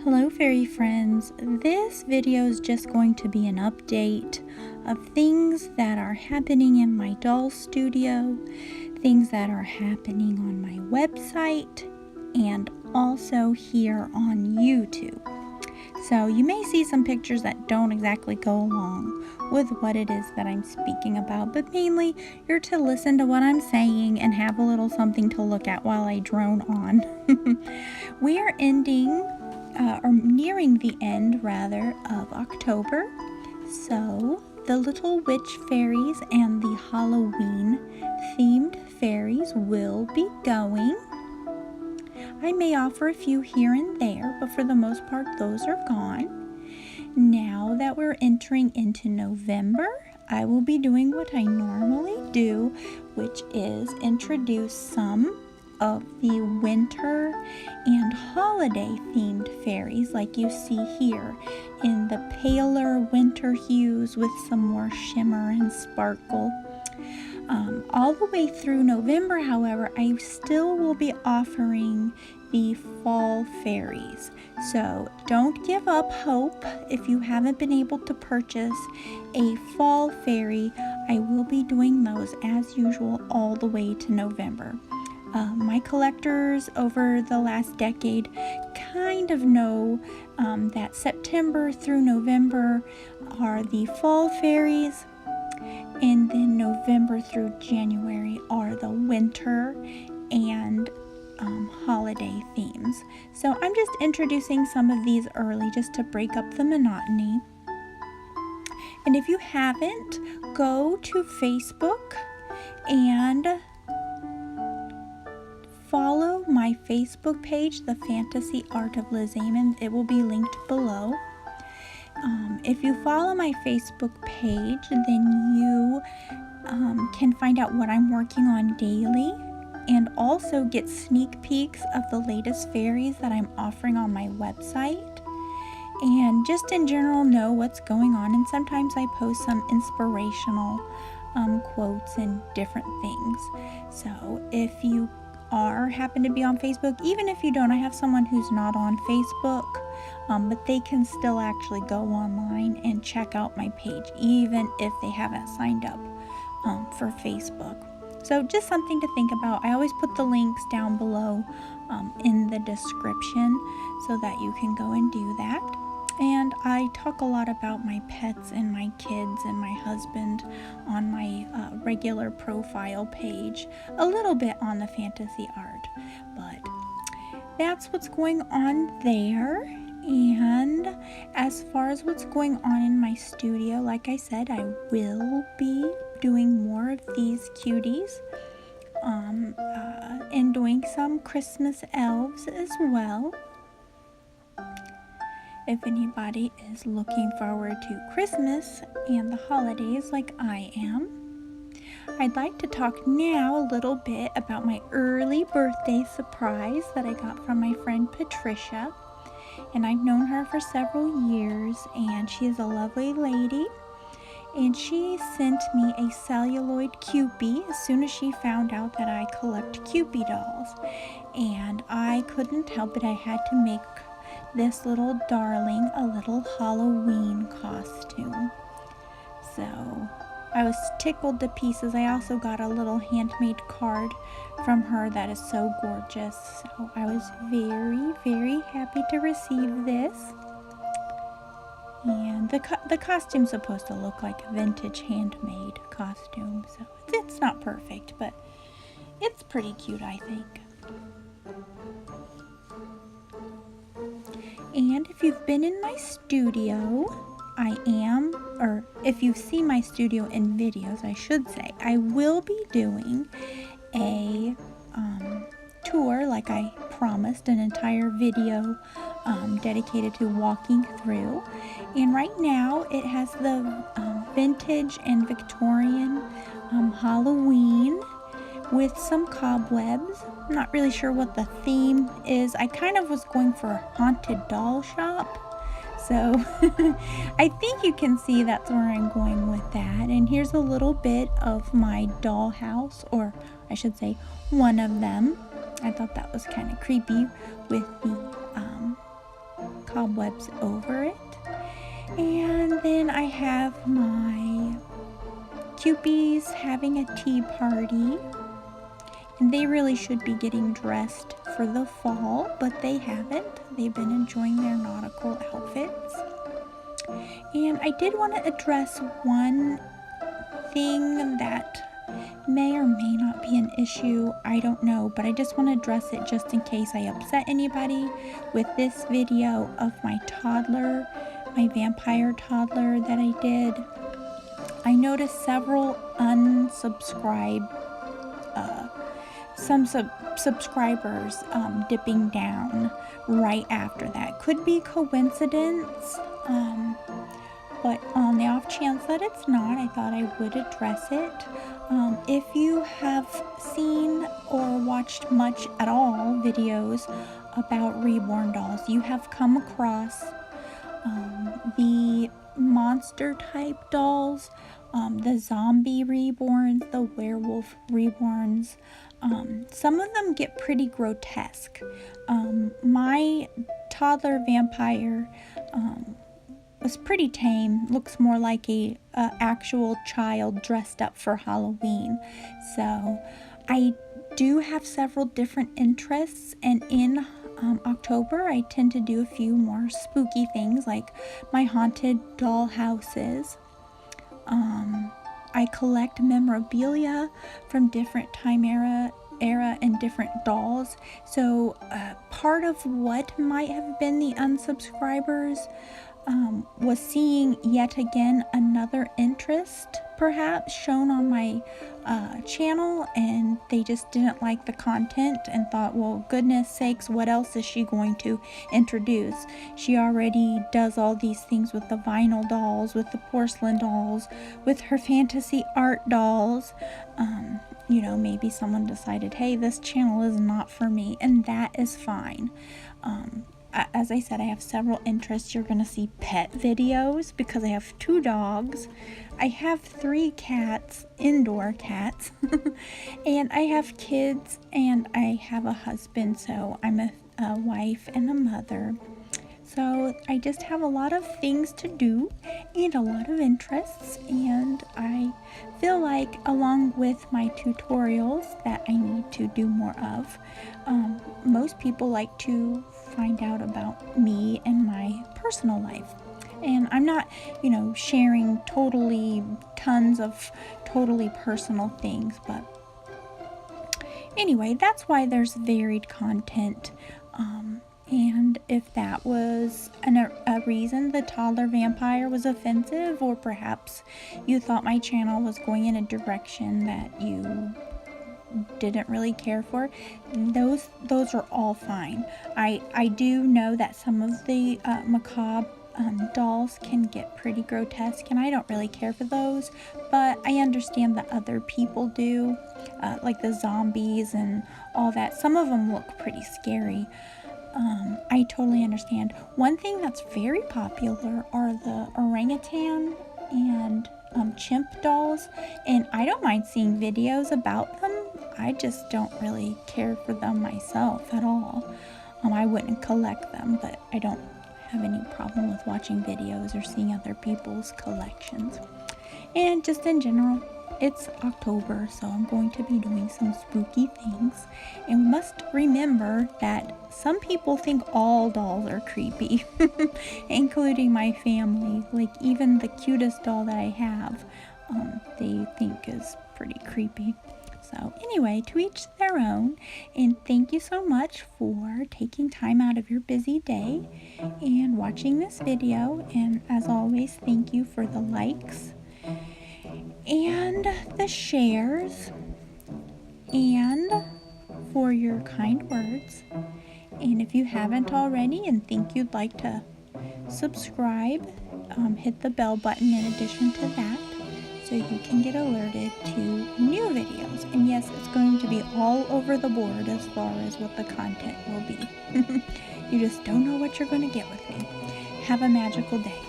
Hello fairy friends, this video is just going to be an update of things that are happening in my doll studio, things that are happening on my website, and also here on YouTube. So you may see some pictures that don't exactly go along with what it is that I'm speaking about, but mainly you're to listen to what I'm saying and have a little something to look at while I drone on. We are nearing the end of October, so the little witch fairies and the Halloween themed fairies will be going. I may offer a few here and there, but for the most part those are gone. Now that we're entering into November, I will be doing what I normally do, which is introduce some of the winter and holiday themed fairies like you see here in the paler winter hues with some more shimmer and sparkle. All the way through November, however, I still will be offering the fall fairies. So don't give up hope if you haven't been able to purchase a fall fairy. I will be doing those as usual all the way to November. My collectors over the last decade kind of know that September through November are the fall fairies, and then November through January are the winter and holiday themes. So I'm just introducing some of these early just to break up the monotony. And if you haven't, go to Facebook and follow my Facebook page, The Fantasy Art of Liz Amon. It will be linked below. If you follow my Facebook page, then you can find out what I'm working on daily and also get sneak peeks of the latest fairies that I'm offering on my website. And just in general know what's going on, and sometimes I post some inspirational quotes and different things. So if you happen to be on Facebook, even if you don't, I have someone who's not on Facebook, but they can still actually go online and check out my page even if they haven't signed up for Facebook. So just something to think about. I always put the links down below in the description so that you can go and do that. And I talk a lot about my pets and my kids and my husband on my regular profile page, a little bit on the fantasy art, but that's what's going on there. And as far as what's going on in my studio, like I said, I will be doing more of these cuties and doing some Christmas elves as well. If anybody is looking forward to Christmas and the holidays like I am, I'd like to talk now a little bit about my early birthday surprise that I got from my friend Patricia. And I've known her for several years, and she is a lovely lady. And she sent me a celluloid Cupid as soon as she found out that I collect Cupid dolls. And I couldn't help it, I had to make this little darling a little Halloween costume. So I was tickled to pieces. I also got a little handmade card from her that is so gorgeous. So I was very, very happy to receive this. And the costume's supposed to look like a vintage handmade costume. So it's not perfect, but it's pretty cute, I think. And if you've been in my studio, if you've seen my studio in videos, I should say, I will be doing a tour like I promised, an entire video dedicated to walking through. And right now it has the vintage and Victorian Halloween with some cobwebs. I'm not really sure what the theme is. I kind of was going for a haunted doll shop. So I think you can see that's where I'm going with that. And here's a little bit of my dollhouse, or I should say one of them. I thought that was kind of creepy with the cobwebs over it. And then I have my Cupies having a tea party. And they really should be getting dressed for the fall, but they haven't. They've been enjoying their nautical outfits. And I did want to address one thing that may or may not be an issue. I don't know, but I just want to address it just in case I upset anybody with this video of my toddler, my vampire toddler that I did. I noticed several subscribers dipping down right after that. Could be coincidence, but on the off chance that it's not, I thought I would address it. If you have seen or watched much at all videos about reborn dolls, you have come across the monster type dolls, the zombie reborns, the werewolf reborns. Some of them get pretty grotesque. My toddler vampire was pretty tame, looks more like a actual child dressed up for Halloween. So I do have several different interests, and in October I tend to do a few more spooky things, like my haunted doll houses. I collect memorabilia from different time era and different dolls. So part of what might have been the unsubscribers was seeing yet again another interest perhaps shown on my channel, and they just didn't like the content and thought, well, goodness sakes, what else is she going to introduce? She already does all these things with the vinyl dolls, with the porcelain dolls, with her fantasy art dolls. You know, maybe someone decided, hey, this channel is not for me, and that is fine. As I said, I have several interests. You're going to see pet videos because I have 2 dogs. I have 3 cats, indoor cats, and I have kids, and I have a husband, so I'm a wife and a mother. So I just have a lot of things to do and a lot of interests, and I feel like along with my tutorials that I need to do more of. Most people like to find out about me and my personal life. And I'm not, sharing tons of totally personal things, but anyway, that's why there's varied content. And if that was a reason the toddler vampire was offensive, or perhaps you thought my channel was going in a direction that you didn't really care for, those are all fine. I do know that some of the macabre dolls can get pretty grotesque, and I don't really care for those, but I understand that other people do, like the zombies and all that. Some of them look pretty scary. I totally understand. One thing that's very popular are the orangutan and chimp dolls, and I don't mind seeing videos about them. I just don't really care for them myself at all. I wouldn't collect them, but I don't have any problem with watching videos or seeing other people's collections. And just in general, it's October, so I'm going to be doing some spooky things. And we must remember that some people think all dolls are creepy, including my family. Like, even the cutest doll that I have, they think is pretty creepy. So anyway, to each their own, and thank you so much for taking time out of your busy day and watching this video. And as always, thank you for the likes and the shares and for your kind words. And if you haven't already and think you'd like to subscribe, hit the bell button in addition to that, so you can get alerted to new videos. And yes, it's going to be all over the board as far as what the content will be. You just don't know what you're going to get with me. Have a magical day.